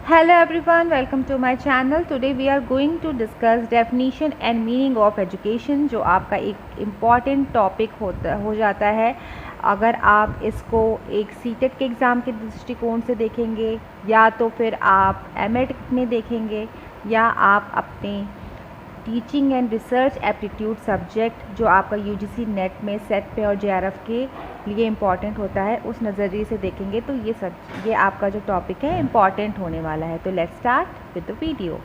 Hello everyone, welcome to my channel. Today we are going to discuss definition and meaning of education, जो आपका एक important topic हो जाता है अगर आप इसको एक सीटेट के एग्ज़ाम के दृष्टिकोण से देखेंगे, या तो फिर आप एमएड में देखेंगे, या आप अपने teaching and research aptitude subject जो आपका यूजीसी नेट में सेट पे और जेआरएफ के लिए इम्पॉर्टेंट होता है उस नज़रिए से देखेंगे तो ये आपका जो टॉपिक है इम्पॉर्टेंट होने वाला है। तो let's start with the video.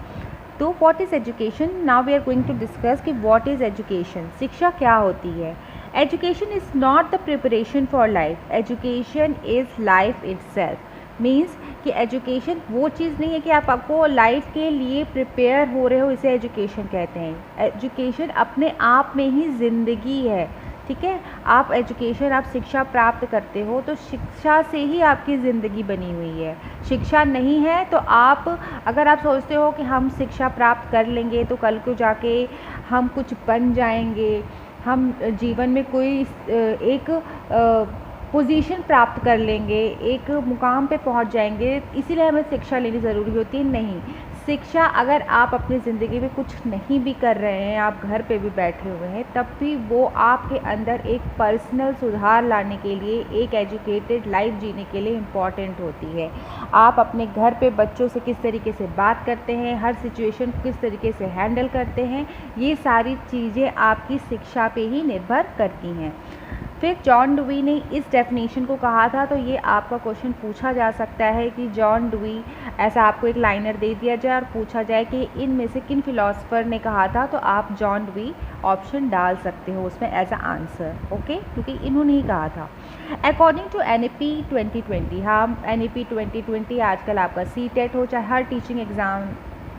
तो what is education? Now we are going to discuss कि व्हाट इज़ एजुकेशन, शिक्षा क्या होती है। Education is not the preparation for life, education is life itself. Means कि एजुकेशन वो चीज़ नहीं है कि आप आपको लाइफ के लिए प्रिपेयर हो रहे हो, इसे एजुकेशन कहते हैं। एजुकेशन अपने आप में ही ज़िंदगी है, ठीक है। आप एजुकेशन, आप शिक्षा प्राप्त करते हो तो शिक्षा से ही आपकी ज़िंदगी बनी हुई है। शिक्षा नहीं है तो आप, अगर आप सोचते हो कि हम शिक्षा प्राप्त कर लेंगे तो कल को जाके हम कुछ बन जाएंगे, हम जीवन में कोई एक पोजीशन प्राप्त कर लेंगे, एक मुकाम पे पहुंच जाएंगे, इसीलिए हमें शिक्षा लेनी ज़रूरी होती है। नहीं, शिक्षा अगर आप अपनी ज़िंदगी में कुछ नहीं भी कर रहे हैं, आप घर पे भी बैठे हुए हैं, तब भी वो आपके अंदर एक पर्सनल सुधार लाने के लिए, एक एजुकेटेड लाइफ जीने के लिए इम्पॉर्टेंट होती है। आप अपने घर पे बच्चों से किस तरीके से बात करते हैं, हर सिचुएशन को किस तरीके से हैंडल करते हैं, ये सारी चीज़ें आपकी शिक्षा पे ही निर्भर करती हैं। फिर जॉन डुवी ने इस डेफिनेशन को कहा था, तो ये आपका क्वेश्चन पूछा जा सकता है कि जॉन डुवी, ऐसा आपको एक लाइनर दे दिया जाए और पूछा जाए कि इनमें से किन फिलोसफर ने कहा था, तो आप जॉन डुवी ऑप्शन डाल सकते हो उसमें एज अ आंसर, ओके, क्योंकि इन्होंने ही कहा था। अकॉर्डिंग टू NAP 2020, हाँ NAP 2020 आजकल आपका सीटेट हो चाहे हर टीचिंग एग्ज़ाम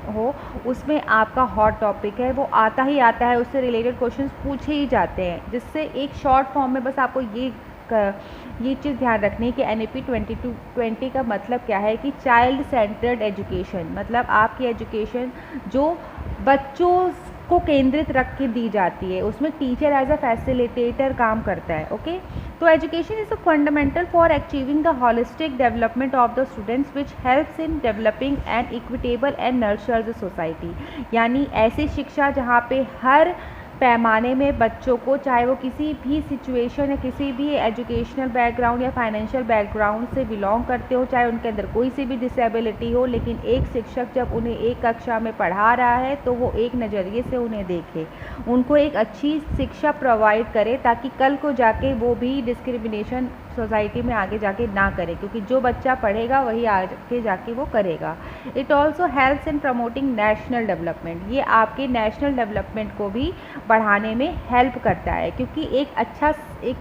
हो, उसमें आपका हॉट टॉपिक है, वो आता ही आता है, उससे रिलेटेड क्वेश्चंस पूछे ही जाते हैं। जिससे एक शॉर्ट फॉर्म में बस आपको ये चीज़ ध्यान रखनी है कि NAP 2020 का मतलब क्या है कि चाइल्ड सेंटर्ड एजुकेशन, मतलब आपकी एजुकेशन जो बच्चों को केंद्रित रख के दी जाती है, उसमें टीचर एज अ फैसिलिटेटर काम करता है, ओके। तो education is a fundamental for achieving the holistic development of the students which helps in developing and equitable and nurtures the society. यानी ऐसी शिक्षा जहाँ पे हर पैमाने में बच्चों को, चाहे वो किसी भी सिचुएशन या किसी भी एजुकेशनल बैकग्राउंड या फाइनेंशियल बैकग्राउंड से बिलोंग करते हो, चाहे उनके अंदर कोई सी भी डिसेबिलिटी हो, लेकिन एक शिक्षक जब उन्हें एक कक्षा में पढ़ा रहा है तो वो एक नज़रिए से उन्हें देखे, उनको एक अच्छी शिक्षा प्रोवाइड करे, ताकि कल को जाके वो भी डिस्क्रिमिनेशन सोसाइटी में आगे जाके ना करे, क्योंकि जो बच्चा पढ़ेगा वही आगे जाके वो करेगा। It also helps in promoting national development, ये आपके नेशनल डेवलपमेंट को भी बढ़ाने में हेल्प करता है, क्योंकि एक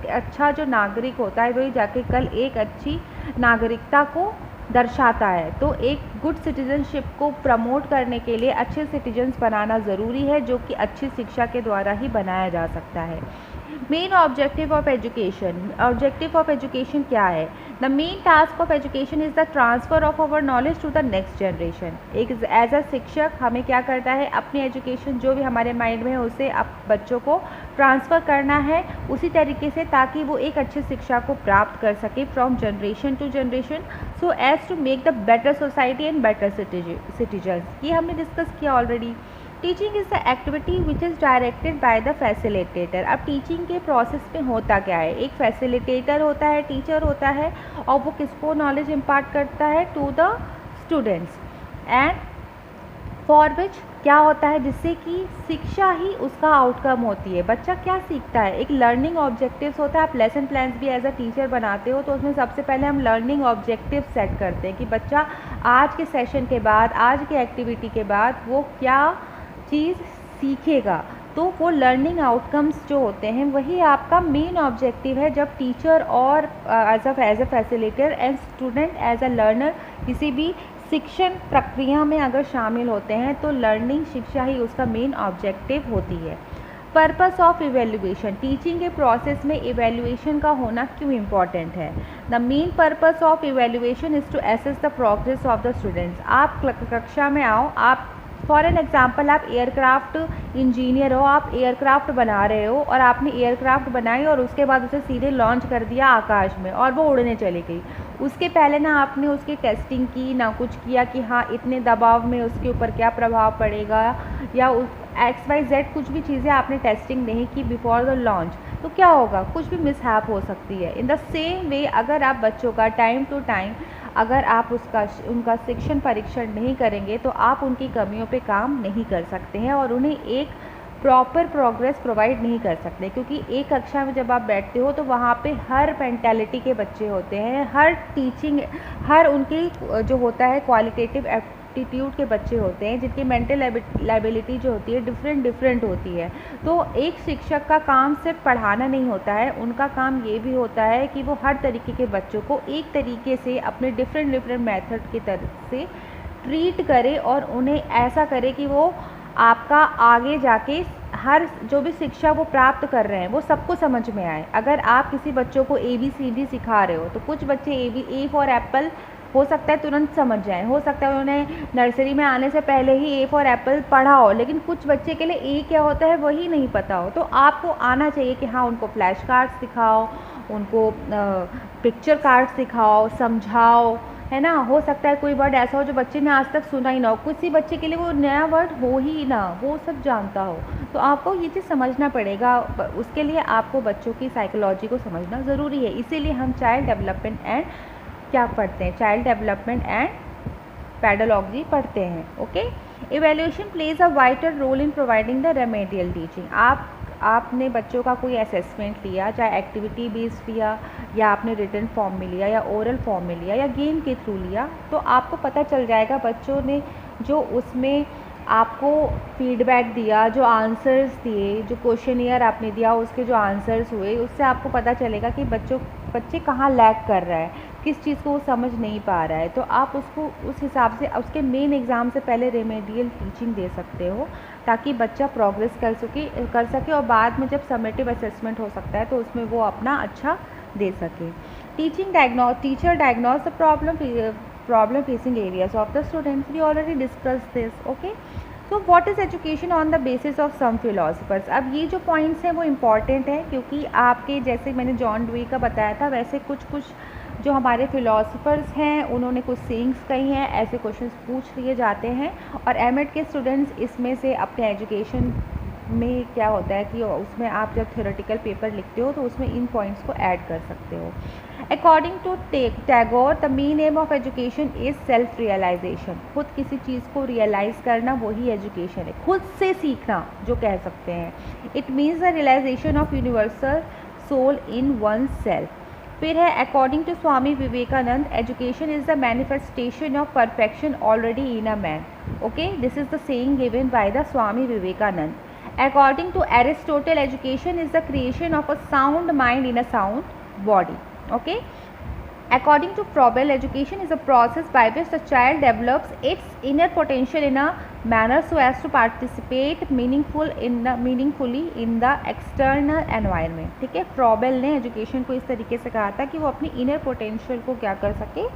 अच्छा जो नागरिक होता है वही जाके कल एक अच्छी नागरिकता को दर्शाता है। तो एक गुड सिटीजनशिप को प्रमोट करने के लिए अच्छे सिटीजन्स बनाना ज़रूरी है, जो कि अच्छी शिक्षा के द्वारा ही बनाया जा सकता है। Main objective of education, objective of education क्या है? The main task of education is the transfer of our knowledge to the next generation. एक एज अ शिक्षक हमें क्या करता है, अपनी एजुकेशन जो भी हमारे माइंड में है उसे बच्चों को ट्रांसफ़र करना है उसी तरीके से, ताकि वो एक अच्छी शिक्षा को प्राप्त कर सके from generation to generation, so as to make the better society and better citizens. ये हमने डिस्कस किया already. Teaching is the activity which is directed by the facilitator. अब टीचिंग के प्रोसेस में होता क्या है, एक फैसिलिटेटर होता है, टीचर होता है, और वो किसको नॉलेज इम्पार्ट करता है, to the students, and for which क्या होता है, जिससे कि शिक्षा ही उसका आउटकम होती है। बच्चा क्या सीखता है, एक लर्निंग ऑब्जेक्टिव्स होता है। आप लेसन प्लान्स भी एज अ टीचर बनाते हो तो उसमें सबसे पहले हम लर्निंग ऑब्जेक्टिव सेट करते हैं कि बच्चा आज के सेशन के बाद, आज के एक्टिविटी के बाद वो क्या चीज़ सीखेगा। तो वो लर्निंग आउटकम्स जो होते हैं वही आपका मेन ऑब्जेक्टिव है। जब टीचर और as a facilitator and student as a learner किसी भी शिक्षण प्रक्रिया में अगर शामिल होते हैं तो लर्निंग शिक्षा ही उसका मेन ऑब्जेक्टिव होती है। पर्पस ऑफ इवेल्युएशन, टीचिंग के प्रोसेस में इवेल्युएशन का होना क्यों इम्पॉर्टेंट है? The main purpose of evaluation is to assess the progress of the students. आप कक्षा में आओ, आप फॉर एन एग्जाम्पल आप एयरक्राफ्ट इंजीनियर हो, आप एयरक्राफ्ट बना रहे हो और आपने एयरक्राफ्ट बनाई और उसके बाद उसे सीधे लॉन्च कर दिया आकाश में और वो उड़ने चली गई। उसके पहले ना आपने उसकी टेस्टिंग की, ना कुछ किया कि हाँ इतने दबाव में उसके ऊपर क्या प्रभाव पड़ेगा, या उस XYZ कुछ भी चीज़ें आपने टेस्टिंग नहीं की बिफोर द लॉन्च, तो क्या होगा, कुछ भी मिसहैप हो सकती है। इन द सेम वे अगर आप बच्चों का टाइम टू टाइम अगर आप उनका शिक्षण परीक्षण नहीं करेंगे तो आप उनकी कमियों पे काम नहीं कर सकते हैं और उन्हें एक प्रॉपर प्रोग्रेस प्रोवाइड नहीं कर सकते, क्योंकि एक कक्षा में जब आप बैठते हो तो वहाँ पे हर मेंटालिटी के बच्चे होते हैं, हर टीचिंग, हर उनकी जो होता है क्वालिटेटिव एप्टीट्यूड के बच्चे होते हैं, जिनकी मेंटल लाइबिलिटी जो होती है डिफरेंट होती है। तो एक शिक्षक का काम सिर्फ पढ़ाना नहीं होता है, उनका काम ये भी होता है कि वो हर तरीके के बच्चों को एक तरीके से अपने डिफरेंट मेथड की तरफ से ट्रीट करे और उन्हें ऐसा करे कि वो आपका आगे जाके हर जो भी शिक्षा वो प्राप्त कर रहे हैं वो सबको समझ में आए। अगर आप किसी बच्चों को ABCD सिखा रहे हो तो कुछ बच्चे A फॉर एप्पल हो सकता है तुरंत समझ जाएं, हो सकता है उन्हें नर्सरी में आने से पहले ही A फॉर एप्पल पढ़ा हो, लेकिन कुछ बच्चे के लिए A क्या होता है वही नहीं पता हो। तो आपको आना चाहिए कि हाँ उनको फ्लैश कार्ड्स दिखाओ, उनको पिक्चर कार्ड्स दिखाओ, समझाओ, है ना। हो सकता है कोई वर्ड ऐसा हो जो बच्चे ने आज तक सुना ही ना हो, किसी बच्चे के लिए वो नया वर्ड हो ही ना, वो सब जानता हो, तो आपको ये चीज़ समझना पड़ेगा। उसके लिए आपको बच्चों की साइकोलॉजी को समझना ज़रूरी है। इसीलिए हम चाइल्ड डेवलपमेंट एंड क्या पढ़ते हैं, चाइल्ड डेवलपमेंट एंड पेडागॉजी पढ़ते हैं। Okay, evaluation plays a vital role in providing the remedial teaching. आपने बच्चों का कोई असेसमेंट लिया, चाहे एक्टिविटी बेस्ड लिया या आपने रिटन फॉर्म में लिया या ओरल फॉर्म में लिया या गेम के थ्रू लिया, तो आपको पता चल जाएगा बच्चों ने जो उसमें आपको फीडबैक दिया, जो आंसर्स दिए, जो क्वेश्चनियर आपने दिया उसके जो आंसर्स हुए, उससे आपको पता चलेगा कि बच्चे कहाँ लैग कर रहा है, किस चीज़ को वो समझ नहीं पा रहा है। तो आप उसको उस हिसाब से उसके मेन एग्ज़ाम से पहले रेमेडियल टीचिंग दे सकते हो ताकि बच्चा प्रोग्रेस कर सके और बाद में जब समेटिव असेसमेंट हो सकता है तो उसमें वो अपना अच्छा दे सके। Teacher diagnose the problem facing areas of the students, we already discuss this. Okay, so what is education on the basis of some philosophers. अब ये जो पॉइंट्स हैं वो इम्पॉर्टेंट हैं क्योंकि आपके जैसे मैंने जॉन डुई का बताया था वैसे कुछ जो हमारे फ़िलासफ़र्स हैं उन्होंने कुछ सेइंग्स कही हैं, ऐसे क्वेश्चंस पूछ लिए जाते हैं और एमएड के स्टूडेंट्स इसमें से अपने एजुकेशन में क्या होता है कि उसमें आप जब थ्योरेटिकल पेपर लिखते हो तो उसमें इन पॉइंट्स को ऐड कर सकते हो। According to Tagore the main aim of education is self realization. खुद किसी चीज़ को रियलाइज़ करना वही एजुकेशन है, खुद से सीखना जो कह सकते हैं। It means the realization of universal soul in one self. फिर है according to Swami Vivekananda education is the manifestation of perfection already in a man. Okay, this is the saying given by the Swami Vivekananda. According to Aristotle, education is the creation of a sound mind in a sound body. Okay. According to Froebel, education is a process by which the child develops its inner potential in a manner so as to participate meaningfully in the external environment. ठीक है, Froebel ने education को इस तरीके से कहा था कि वो अपनी इनर पोटेंशियल को क्या कर सके,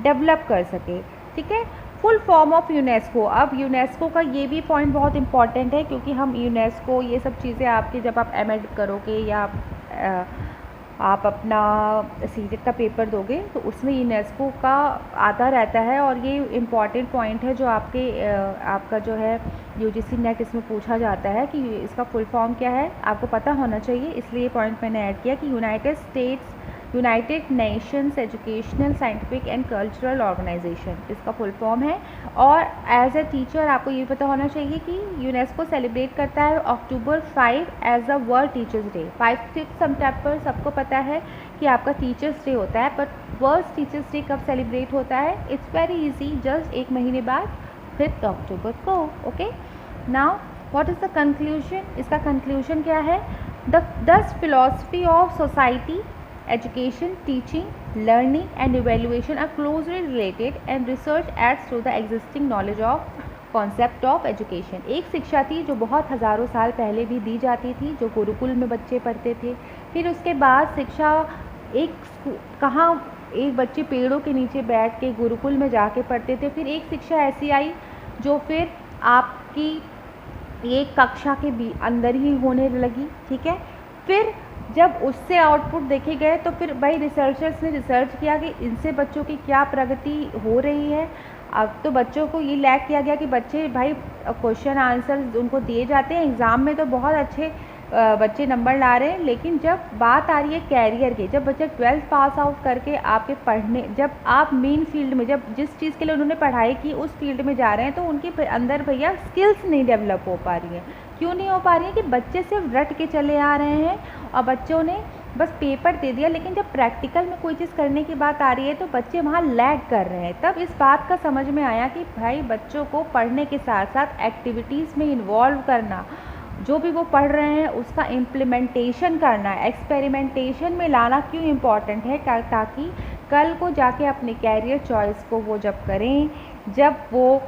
डेवलप कर सके। ठीक है, फुल फॉर्म ऑफ यूनेस्को। अब यूनेस्को का ये भी पॉइंट बहुत इंपॉर्टेंट है क्योंकि हम यूनेस्को ये सब चीज़ें आपकी जब आप एमएड करोगे या आप अपना सीटेट का पेपर दोगे तो उसमें यूनेस्को का आता रहता है और ये इम्पॉर्टेंट पॉइंट है जो आपका जो है यूजीसी नेट इसमें पूछा जाता है कि इसका फुल फॉर्म क्या है, आपको पता होना चाहिए, इसलिए ये पॉइंट मैंने ऐड किया कि United Nations Educational Scientific and Cultural Organization इसका फुल फॉर्म है। और एज ए टीचर आपको ये पता होना चाहिए कि यूनेस्को सेलिब्रेट करता है October 5 as a world teachers day. 5-6 सितंबर सबको पता है कि आपका टीचर्स डे होता है, बट वर्ल्ड टीचर्स डे कब सेलिब्रेट होता है? इट्स वेरी इजी, जस्ट एक महीने बाद 5 अक्टूबर को। Okay, now what is the conclusion? इसका कंक्लूजन क्या है? दस philosophy of society, education, teaching, learning and evaluation are closely related and research adds to the existing knowledge of concept of education। एक शिक्षा थी जो बहुत हज़ारों साल पहले भी दी जाती थी, जो गुरुकुल में बच्चे पढ़ते थे। फिर उसके बाद शिक्षा एक बच्चे पेड़ों के नीचे बैठ के गुरुकुल में जाके पढ़ते थे। फिर एक शिक्षा ऐसी आई जो फिर आपकी एक कक्षा के भी अंदर ही होने लगी। ठीक है, फिर जब उससे आउटपुट देखे गए तो फिर भाई रिसर्चर्स ने रिसर्च किया कि इनसे बच्चों की क्या प्रगति हो रही है। अब तो बच्चों को ये लैग किया गया कि बच्चे भाई क्वेश्चन आंसर उनको दिए जाते हैं एग्ज़ाम में तो बहुत अच्छे बच्चे नंबर ला रहे हैं, लेकिन जब बात आ रही है कैरियर की, जब बच्चे 12th पास आउट करके आपके पढ़ने, जब आप मेन फील्ड में, जब जिस चीज़ के लिए उन्होंने पढ़ाई की उस फील्ड में जा रहे हैं, तो उनके अंदर भैया स्किल्स नहीं डेवलप हो पा रही हैं। क्यों नहीं हो पा रही हैं? कि बच्चे सिर्फ रट के चले आ रहे हैं और बच्चों ने बस पेपर दे दिया, लेकिन जब प्रैक्टिकल में कोई चीज़ करने की बात आ रही है तो बच्चे वहाँ लैग कर रहे हैं। तब इस बात का समझ में आया कि भाई बच्चों को पढ़ने के साथ साथ एक्टिविटीज़ में इन्वॉल्व करना, जो भी वो पढ़ रहे हैं उसका इम्प्लीमेंटेशन करना, एक्सपेरिमेंटेशन में लाना क्यों इम्पॉर्टेंट है, ताकि कल को जाके अपने कैरियर चॉइस को वो जब करें, जब वो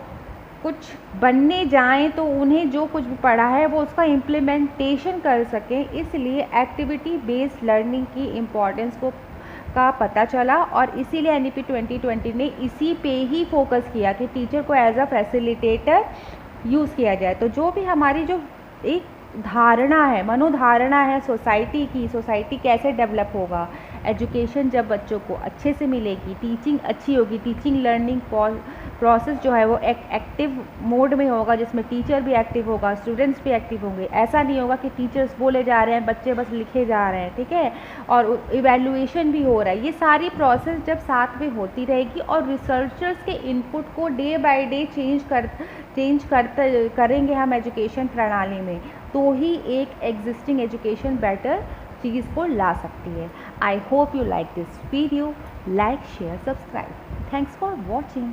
कुछ बनने जाएं तो उन्हें जो कुछ भी पढ़ा है वो उसका इम्प्लीमेंटेशन कर सकें। इसलिए एक्टिविटी बेस्ड लर्निंग की इम्पॉर्टेंस का पता चला और इसीलिए NEP 2020 ने इसी पे ही फोकस किया कि टीचर को एज अ फैसिलिटेटर यूज़ किया जाए। तो जो भी हमारी जो एक धारणा है, मनोधारणा है सोसाइटी की, सोसाइटी कैसे डेवलप होगा, एजुकेशन जब बच्चों को अच्छे से मिलेगी, टीचिंग अच्छी होगी, टीचिंग लर्निंग प्रोसेस जो है वो एक एक्टिव मोड में होगा, जिसमें टीचर भी एक्टिव होगा, स्टूडेंट्स भी एक्टिव होंगे। ऐसा नहीं होगा कि टीचर्स बोले जा रहे हैं, बच्चे बस लिखे जा रहे हैं, ठीक है, और इवैल्यूएशन भी हो रहा है। ये सारी प्रोसेस जब साथ में होती रहेगी और रिसर्चर्स के इनपुट को डे बाय डे चेंज करेंगे हम एजुकेशन प्रणाली में, तो ही एक एग्जिस्टिंग एजुकेशन बेटर चीज़ को ला सकती है। I hope you like this video, like share subscribe. Thanks for watching.